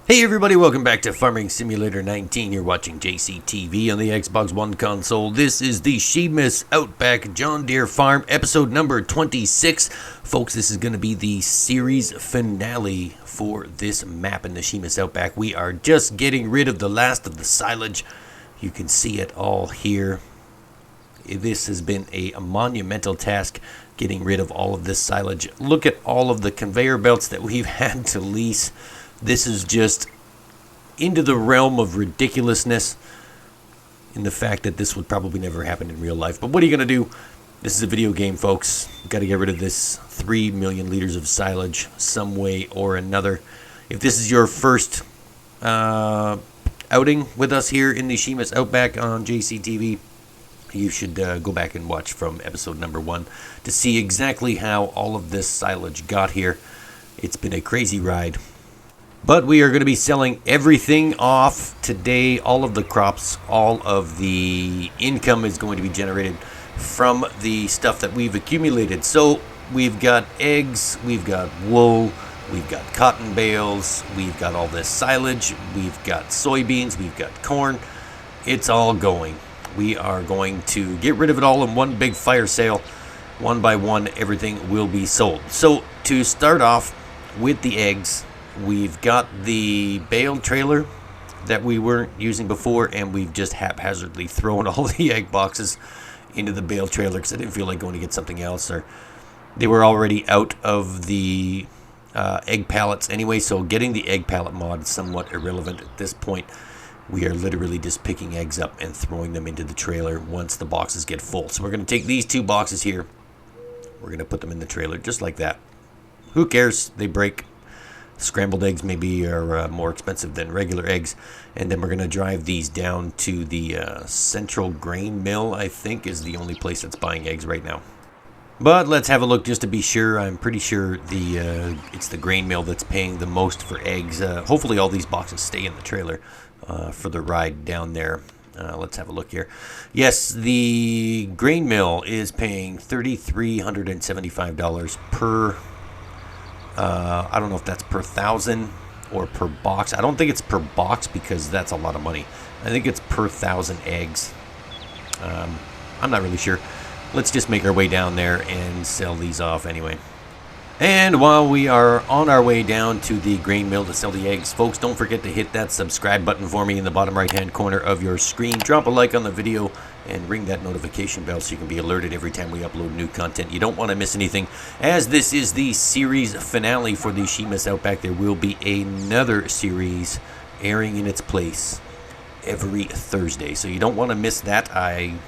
Hey everybody, welcome back to Farming Simulator 19. You're watching JCTV on the Xbox One console. This is the Przemas Outback John Deere Farm, episode number 26. Folks, this is going to be the series finale for this map in the Przemas Outback. We are just getting rid of the last of the silage. You can see it all here. This has been a monumental task, getting rid of all of this silage. Look at all of the conveyor belts that we've had to lease. This is just into the realm of ridiculousness in the fact that this would probably never happen in real life. But what are you going to do? This is a video game, folks. You've got to get rid of this 3 million liters of silage some way or another. If this is your first outing with us here in the Przemas Outback on JCTV, you should go back and watch from episode number 1 to see exactly how all of this silage got here. It's been a crazy ride. But we are going to be selling everything off today, all of the crops, all of the income is going to be generated from the stuff that we've accumulated. So we've got eggs, we've got wool, we've got cotton bales, we've got all this silage, we've got soybeans, we've got corn. It's all going. We are going to get rid of it all in one big fire sale. One by one, everything will be sold. So to start off with the eggs, we've got the bale trailer that we weren't using before, and we've just haphazardly thrown all the egg boxes into the bale trailer because I didn't feel like going to get something else, or they were already out of the egg pallets anyway, so getting the egg pallet mod is somewhat irrelevant at this point. We are literally just picking eggs up and throwing them into the trailer once the boxes get full. So we're going to take these 2 boxes here, we're going to put them in the trailer just like that. Who cares? They break. Scrambled eggs maybe are more expensive than regular eggs. And then we're going to drive these down to the central grain mill, I think, is the only place that's buying eggs right now. But let's have a look just to be sure. I'm pretty sure it's the grain mill that's paying the most for eggs. Hopefully all these boxes stay in the trailer for the ride down there. Let's have a look here. Yes, the grain mill is paying $3,375 per I don't know if that's per 1,000 or per box. I don't think it's per box because that's a lot of money. I think it's per 1,000 eggs. I'm not really sure. Let's just make our way down there and sell these off anyway. And while we are on our way down to the grain mill to sell the eggs, folks, don't forget to hit that subscribe button for me in the bottom right hand corner of your screen. Drop a like on the video and ring that notification bell so you can be alerted every time we upload new content. You don't want to miss anything, as this is the series finale for the Przemas Outback. There will be another series airing in its place every Thursday, so you don't want to miss that. I'm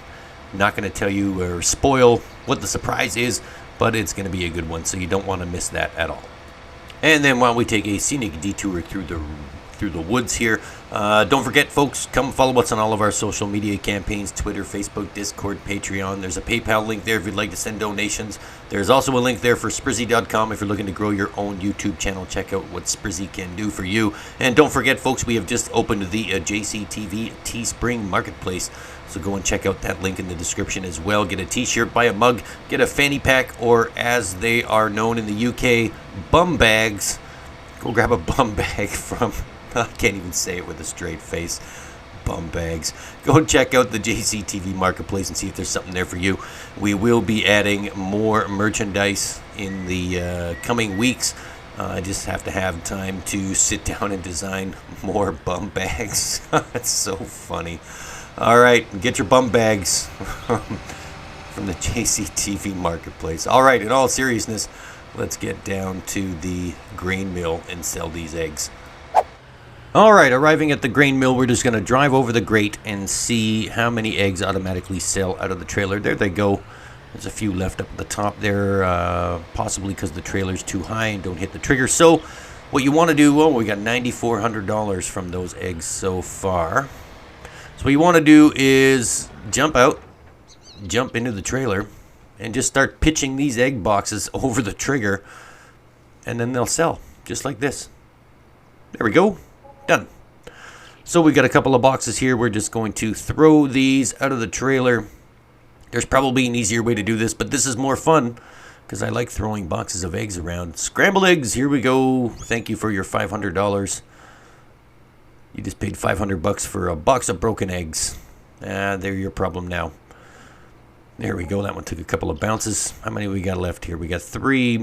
not going to tell you or spoil what the surprise is, but it's going to be a good one, so you don't want to miss that at all. And then while we take a scenic detour through the woods here, don't forget, folks, come follow us on all of our social media campaigns: Twitter, Facebook, Discord, Patreon. There's a PayPal link there if you'd like to send donations. There's also a link there for Sprizzy.com if you're looking to grow your own YouTube channel. Check out what Sprizzy can do for you. And don't forget, folks, we have just opened the JCTV Teespring Marketplace. So go and check out that link in the description as well. Get a t-shirt, buy a mug, get a fanny pack, or as they are known in the UK, bum bags. Go grab a bum bag from, I can't even say it with a straight face, bum bags. Go and check out the JCTV Marketplace and see if there's something there for you. We will be adding more merchandise in the coming weeks. I just have to have time to sit down and design more bum bags. It's so funny. All right, get your bum bags from the JCTV Marketplace. All right, in all seriousness, let's get down to the grain mill and sell these eggs. All right, arriving at the grain mill, we're just going to drive over the grate and see how many eggs automatically sell out of the trailer. There they go. There's a few left up at the top there, possibly because the trailer's too high and don't hit the trigger. So what you want to do, well, we got $9,400 from those eggs so far. So what you want to do is jump into the trailer, and just start pitching these egg boxes over the trigger, and then they'll sell, just like this. There we go. Done. So we got a couple of boxes here. We're just going to throw these out of the trailer. There's probably an easier way to do this, but this is more fun because I like throwing boxes of eggs around. Scrambled eggs, here we go. Thank you for your $500. You just paid $500 for a box of broken eggs. They're your problem now. There we go. That one took a couple of bounces. How many we got left here? We got 4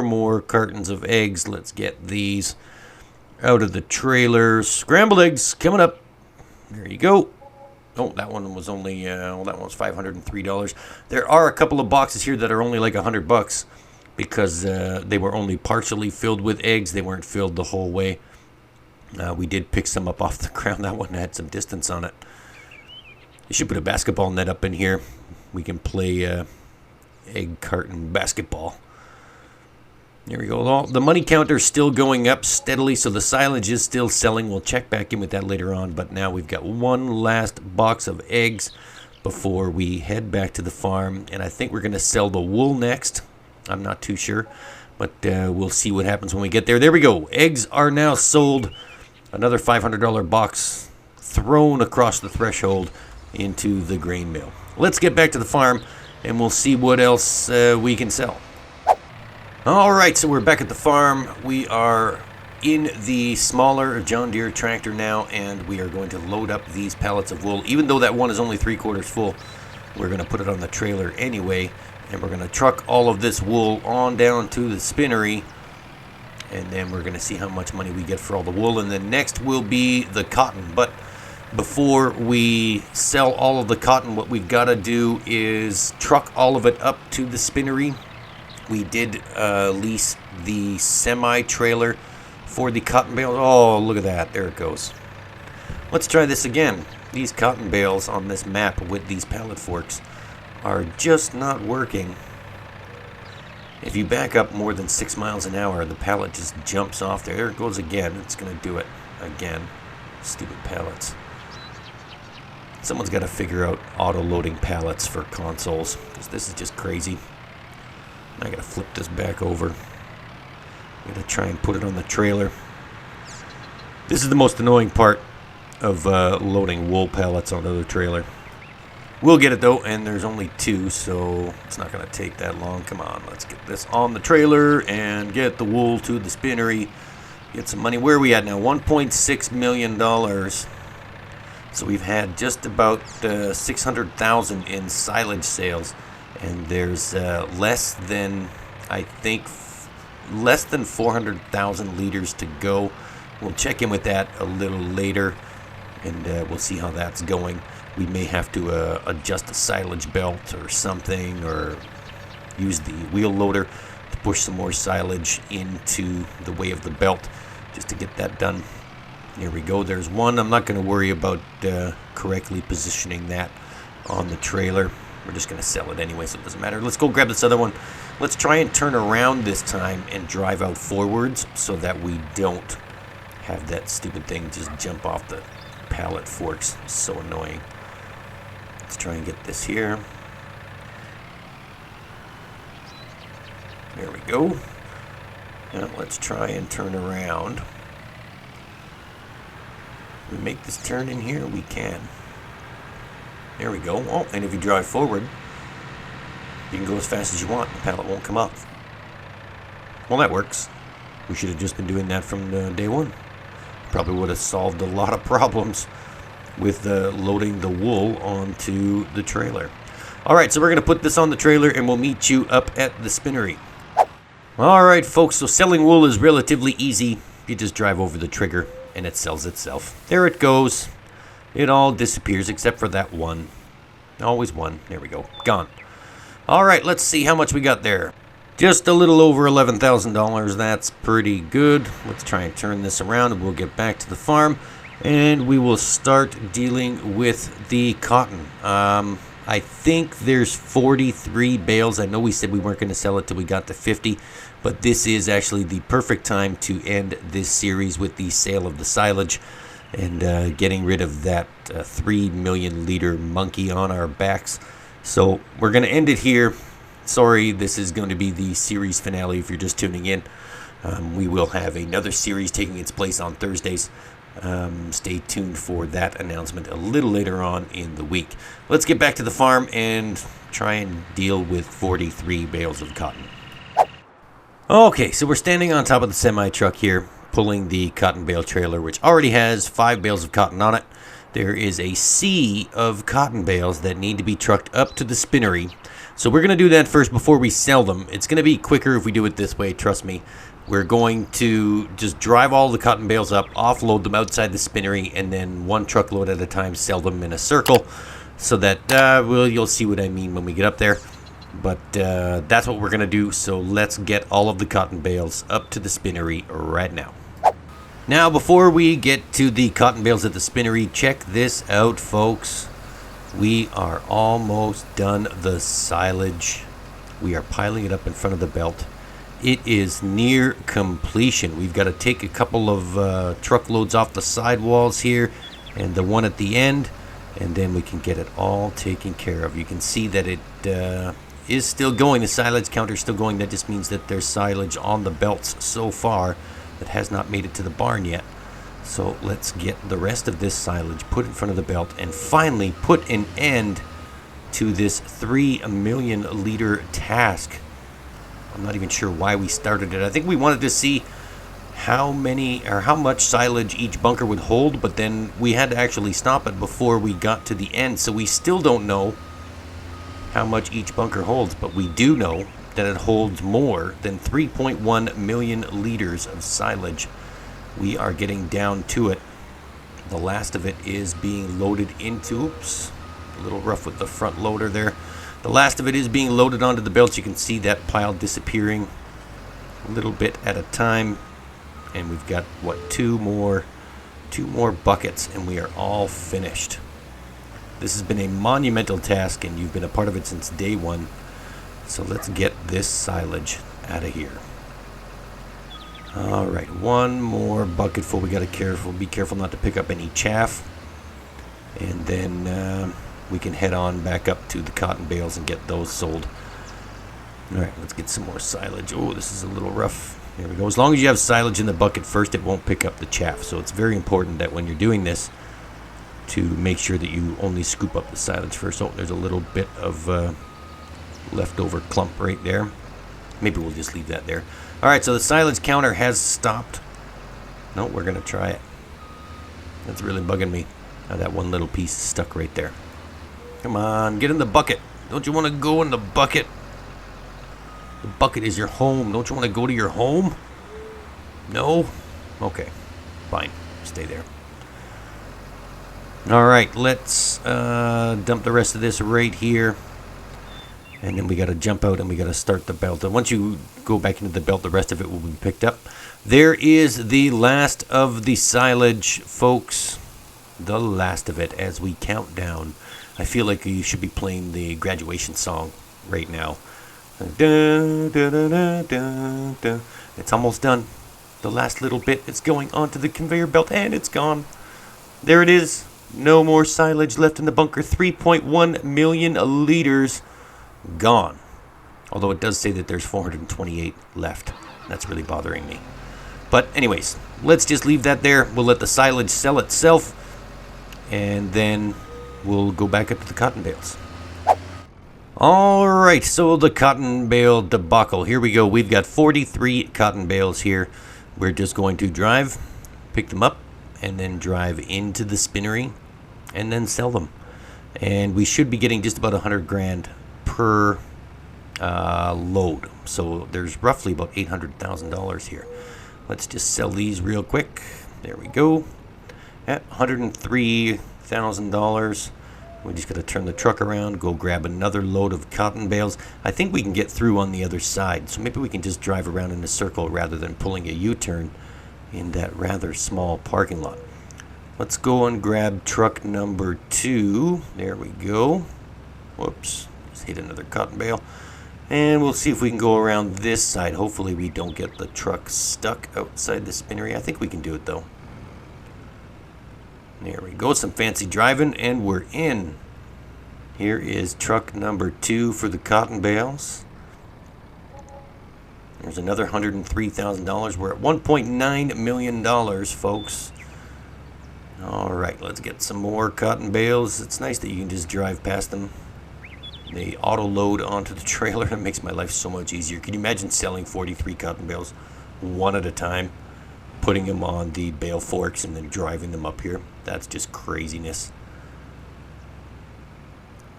more cartons of eggs. Let's get these out of the trailer. Scrambled eggs coming up. There you go. Oh, that one was only, that one was $503. There are a couple of boxes here that are only like $100 because they were only partially filled with eggs. They weren't filled the whole way. We did pick some up off the ground. That one had some distance on it. You should put a basketball net up in here. We can play egg carton basketball. There we go. The money counter is still going up steadily, so the silage is still selling. We'll check back in with that later on, but now we've got one last box of eggs before we head back to the farm, and I think we're going to sell the wool next. I'm not too sure, but we'll see what happens when we get there. There we go. Eggs are now sold. Another $500 box thrown across the threshold into the grain mill. Let's get back to the farm, and we'll see what else we can sell. Alright, so we're back at the farm. We are in the smaller John Deere tractor now, and we are going to load up these pallets of wool. Even though that one is only 3/4 full, we're going to put it on the trailer anyway, and we're going to truck all of this wool on down to the spinnery, and then we're going to see how much money we get for all the wool, and then next will be the cotton. But before we sell all of the cotton, what we've got to do is truck all of it up to the spinnery. We did lease the semi-trailer for the cotton bales. Oh, look at that. There it goes. Let's try this again. These cotton bales on this map with these pallet forks are just not working. If you back up more than 6 miles an hour, the pallet just jumps off there. There it goes again. It's going to do it again. Stupid pallets. Someone's got to figure out auto-loading pallets for consoles, because this is just crazy. I gotta flip this back over. I'm gonna try and put it on the trailer. This is the most annoying part of loading wool pallets onto the trailer. We'll get it though, and there's only 2, so it's not gonna take that long. Come on, let's get this on the trailer and get the wool to the spinnery. Get some money. Where are we at now? $1.6 million. So we've had just about 600,000 in silage sales. And there's less than 400,000 liters to go. We'll check in with that a little later, and we'll see how that's going. We may have to adjust the silage belt or something, or use the wheel loader to push some more silage into the way of the belt just to get that done. Here we go. There's one. I'm not going to worry about correctly positioning that on the trailer. We're just going to sell it anyway, so it doesn't matter. Let's go grab this other one. Let's try and turn around this time and drive out forwards so that we don't have that stupid thing just jump off the pallet forks. It's so annoying. Let's try and get this here. There we go. Now let's try and turn around. Can we make this turn in here? We can. There we go. Oh, and if you drive forward, you can go as fast as you want. The pallet won't come off. Well, that works. We should have just been doing that from day one. Probably would have solved a lot of problems with loading the wool onto the trailer. All right, so we're going to put this on the trailer, and we'll meet you up at the spinnery. All right, folks, so selling wool is relatively easy. You just drive over the trigger, and it sells itself. There it goes. It all disappears except for that one. Always one. There we go. Gone. All right, let's see how much we got there. Just a little over $11,000. That's pretty good. Let's try and turn this around, and we'll get back to the farm, and we will start dealing with the cotton. I think there's 43 bales. I know we said we weren't going to sell it till we got to 50, but this is actually the perfect time to end this series with the sale of the silage and getting rid of that 3 million liter monkey on our backs. So we're going to end it here. Sorry, this is going to be the series finale if you're just tuning in. We will have another series taking its place on Thursdays. Stay tuned for that announcement a little later on in the week. Let's get back to the farm and try and deal with 43 bales of cotton. Okay, so we're standing on top of the semi-truck here. pulling the cotton bale trailer, which already has 5 bales of cotton on it. There is a sea of cotton bales that need to be trucked up to the spinnery. So we're going to do that first before we sell them. It's going to be quicker if we do it this way, trust me. We're going to just drive all the cotton bales up, offload them outside the spinnery, and then 1 truckload at a time sell them in a circle. So that, you'll see what I mean when we get up there. But that's what we're going to do. So let's get all of the cotton bales up to the spinnery right now. Now, before we get to the cotton bales at the spinnery, check this out, folks. We are almost done the silage. We are piling it up in front of the belt. It is near completion. We've got to take a couple of truckloads off the sidewalls here and the one at the end, and then we can get it all taken care of. You can see that it is still going. The silage counter is still going. That just means that there's silage on the belts so far that has not made it to the barn yet. So let's get the rest of this silage put in front of the belt and finally put an end to this 3 million liter task. I'm not even sure why we started it. I think we wanted to see how much silage each bunker would hold, but then we had to actually stop it before we got to the end. So we still don't know how much each bunker holds, but we do know that it holds more than 3.1 million liters of silage. We are getting down to it. The last of it is being loaded into, oops, a little rough with the front loader there. The last of it is being loaded onto the belts. You can see that pile disappearing a little bit at a time. And we've got, what, two more buckets, and we are all finished. This has been a monumental task, and you've been a part of it since day one. So let's get this silage out of here. All right, one more bucket full. We got to be careful not to pick up any chaff, and then we can head on back up to the cotton bales and get those sold. All right, let's get some more silage. Oh, this is a little rough. There we go. As long as you have silage in the bucket first, it won't pick up the chaff. So it's very important that when you're doing this, to make sure that you only scoop up the silage first. Oh, there's a little bit of leftover clump right there. Maybe we'll just leave that there. All right, so the silage counter has stopped. No, we're going to try it. That's really bugging me. Now that one little piece is stuck right there. Come on, get in the bucket. Don't you want to go in the bucket? The bucket is your home. Don't you want to go to your home? No? Okay, fine. Stay there. All right, let's dump the rest of this right here. And then we got to jump out and we got to start the belt. And once you go back into the belt, the rest of it will be picked up. There is the last of the silage, folks. The last of it as we count down. I feel like you should be playing the graduation song right now. Dun, dun, dun, dun, dun, dun. It's almost done. The last little bit is going onto the conveyor belt and it's gone. There it is. No more silage left in the bunker. 3.1 million liters. Gone. Although it does say that there's 428 left. That's really bothering me. But anyways, let's just leave that there. We'll let the silage sell itself. And then we'll go back up to the cotton bales. Alright, so the cotton bale debacle. Here we go. We've got 43 cotton bales here. We're just going to drive, pick them up, and then drive into the spinnery, and then sell them. And we should be getting just about 100 grand per load. So there's roughly about $800,000 here. Let's just sell these real quick. There we go. At $103,000. We just got to turn the truck around, go grab another load of cotton bales. I think we can get through on the other side. So maybe we can just drive around in a circle rather than pulling a U-turn in that rather small parking lot. Let's go and grab truck number 2. There we go. Whoops. Just hit another cotton bale. And we'll see if we can go around this side. Hopefully we don't get the truck stuck outside the spinnery. I think we can do it though. There we go. Some fancy driving and we're in. Here is truck number 2 for the cotton bales. There's another $103,000. We're at $1.9 million, folks. All right, let's get some more cotton bales. It's nice that you can just drive past them. They auto load onto the trailer. It makes my life so much easier. Can you imagine selling 43 cotton bales one at a time? putting them on the bale forks and then driving them up here. That's just craziness.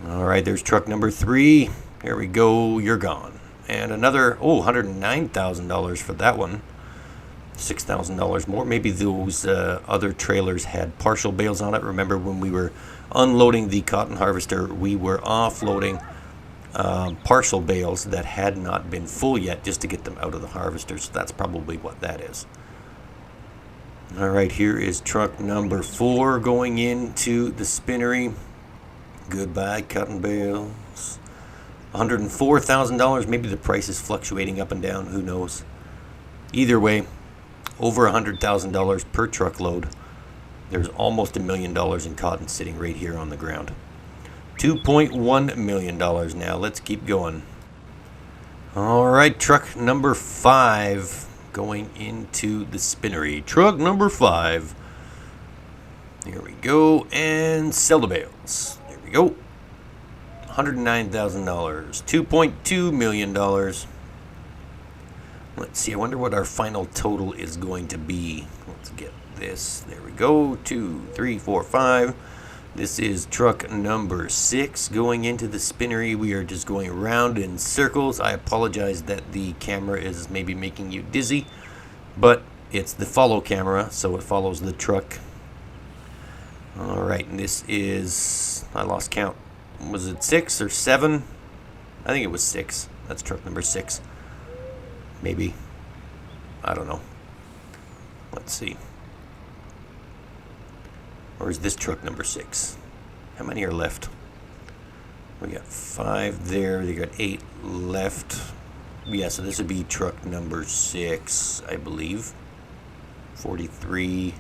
All right, there's truck number 3. Here we go. You're gone. And another, $109,000 for that one. $6,000 more. Maybe those other trailers had partial bales on it. Remember when we were unloading the cotton harvester, we were offloading partial bales that had not been full yet just to get them out of the harvester. So that's probably what that is. All right, here is truck number 4 going into the spinnery. Goodbye, cotton bales. $104,000. Maybe the price is fluctuating up and down. Who knows? Either way, over $100,000 per truckload. There's almost $1 million in cotton sitting right here on the ground. $2.1 million now. Let's keep going. All right, truck number 5 going into the spinnery. Truck number 5. Here we go. And sell the bales. There we go. $109,000. $2.2 million. Let's see. I wonder what our final total is going to be. Let's get this. There we go. 2, 3, 4, 5. This is truck number 6 going into the spinnery. We are just going around in circles. I apologize that the camera is maybe making you dizzy, but it's the follow camera, so it follows the truck. All right, and this is, I lost count. Was it 6 or 7? I think it was 6. That's truck number 6. Maybe. I don't know. Let's see. Or is this truck number 6? How many are left? We got 5 there. They got 8 left. Yeah, so this would be truck number 6, I believe. 43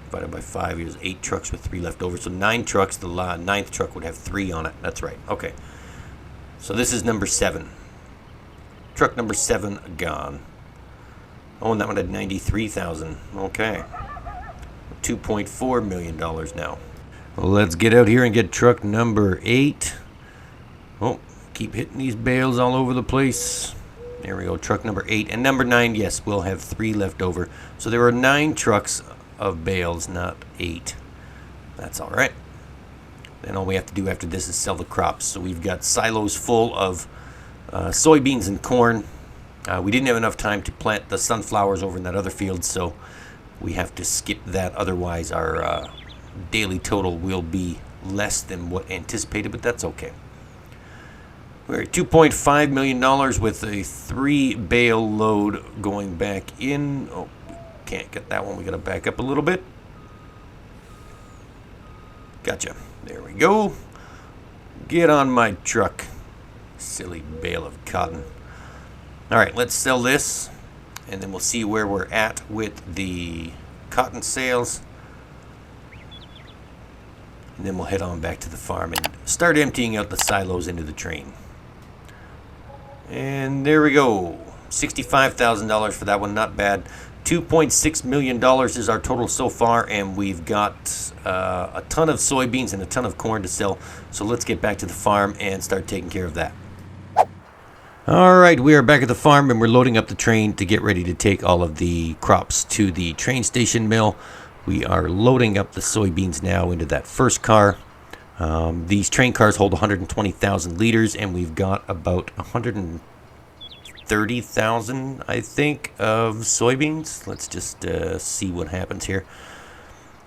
divided by 5 is 8 trucks with 3 left over. So 9 trucks. The 9th truck would have 3 on it. That's right. Okay. So this is number 7. Truck number 7 gone. Oh, and that one had 93,000. Okay. $2.4 million now. Well, let's get out here and get truck number 8. Oh, keep hitting these bales all over the place. There we go, truck number 8. And number 9, yes, we'll have 3 left over. So there are 9 trucks of bales, not 8. That's all right. Then all we have to do after this is sell the crops. So we've got silos full of soybeans and corn. We didn't have enough time to plant the sunflowers over in that other field, so we have to skip that. Otherwise, our daily total will be less than what anticipated, but that's okay. We're at $2.5 million with a 3 bale load going back in. Oh, can't get that one. We got to back up a little bit. Gotcha. There we go. Get on my truck. Silly bale of cotton. All right, let's sell this, and then we'll see where we're at with the cotton sales. And then we'll head on back to the farm and start emptying out the silos into the train. And there we go. $65,000 for that one. Not bad. $2.6 million is our total so far, and we've got a ton of soybeans and a ton of corn to sell. So let's get back to the farm and start taking care of that. All right, we are back at the farm, and we're loading up the train to get ready to take all of the crops to the train station mill. We are loading up the soybeans now into that first car. These train cars hold 120,000 liters, and we've got about 130,000, I think, of soybeans. Let's just see what happens here.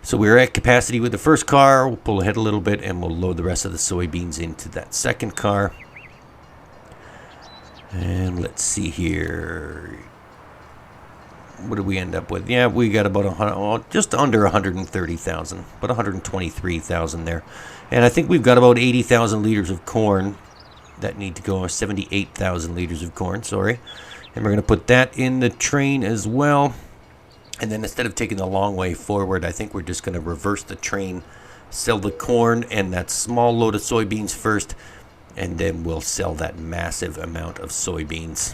So we're at capacity with the first car. We'll pull ahead a little bit, and we'll load the rest of the soybeans into that second car. And let's see here. What did we end up with? Yeah, we got about just under 130,000, but 123,000 there. And I think we've got about 80,000 liters of corn that need to go, 78,000 liters of corn, sorry. And we're going to put that in the train as well. And then instead of taking the long way forward, I think we're just going to reverse the train, sell the corn and that small load of soybeans first, and then we'll sell that massive amount of soybeans.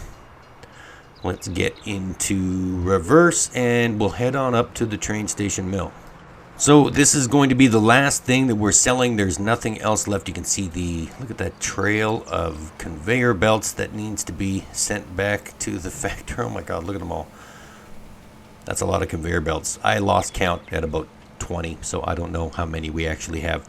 Let's get into reverse, and we'll head on up to the train station mill. So this is going to be the last thing that we're selling. There's nothing else left. You can see look at that trail of conveyor belts that needs to be sent back to the factory. Oh my God, look at them all. That's a lot of conveyor belts. I lost count at about 20, so I don't know how many we actually have.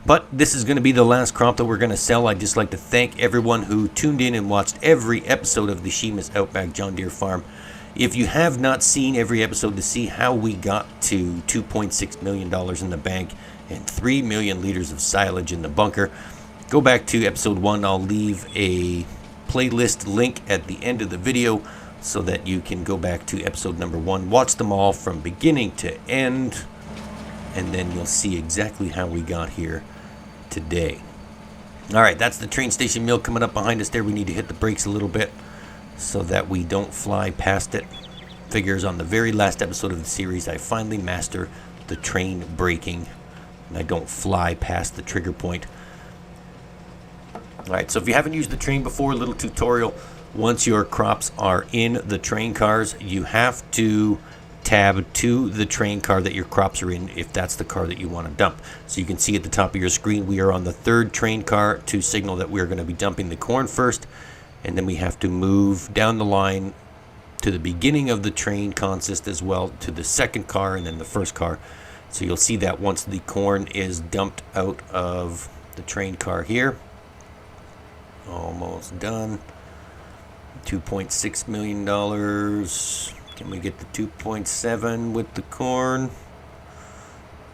But this is going to be the last crop that we're going to sell. I'd just like to thank everyone who tuned in and watched every episode of the Przemas Outback John Deere Farm. If you have not seen every episode to see how we got to $2.6 million in the bank and 3 million liters of silage in the bunker, go back to episode 1. I'll leave a playlist link at the end of the video so that you can go back to episode number 1, watch them all from beginning to end, and then you'll see exactly how we got here today. All right, that's the train station mill coming up behind us there. We need to hit the brakes a little bit so that we don't fly past it. Figures on the very last episode of the series, I finally master the train braking and I don't fly past the trigger point. All right, so if you haven't used the train before, a little tutorial. Once your crops are in the train cars, you have to tab to the train car that your crops are in if that's the car that you want to dump. So you can see at the top of your screen we are on the 3rd train car to signal that we're going to be dumping the corn first, and then we have to move down the line to the beginning of the train consist as well to the 2nd car and then the 1st car. So you'll see that once the corn is dumped out of the train car here. Almost done. $2.6 million. Can we get the 2.7 with the corn?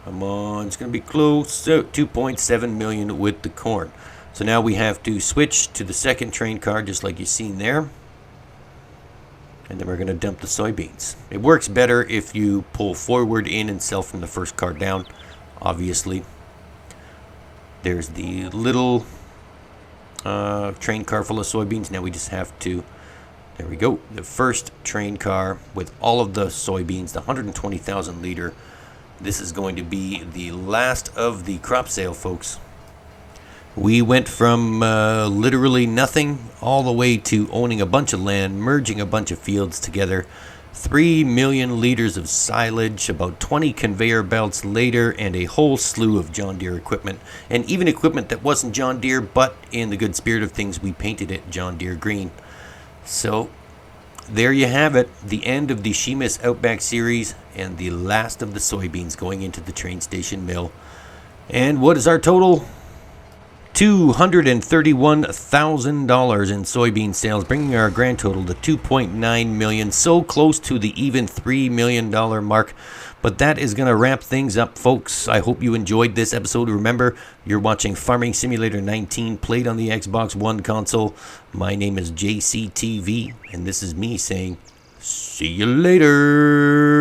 Come on, it's going to be close. So 2.7 million with the corn. So now we have to switch to the 2nd train car, just like you've seen there. And then we're going to dump the soybeans. It works better if you pull forward in and sell from the 1st car down, obviously. There's the little train car full of soybeans. Now we just have to, there we go, the 1st train car with all of the soybeans, the 120,000 liter. This is going to be the last of the crop sale, folks. We went from literally nothing all the way to owning a bunch of land, merging a bunch of fields together, 3 million liters of silage, about 20 conveyor belts later, and a whole slew of John Deere equipment, and even equipment that wasn't John Deere, but in the good spirit of things, we painted it John Deere green. So there you have it, the end of the Przemas Outback series and the last of the soybeans going into the train station mill. And what is our total? $231,000 in soybean sales, bringing our grand total to $2.9 million, so close to the even $3 million mark. But that is going to wrap things up, folks. I hope you enjoyed this episode. Remember, you're watching Farming Simulator 19, played on the Xbox One console. My name is JCTV, and this is me saying, see you later.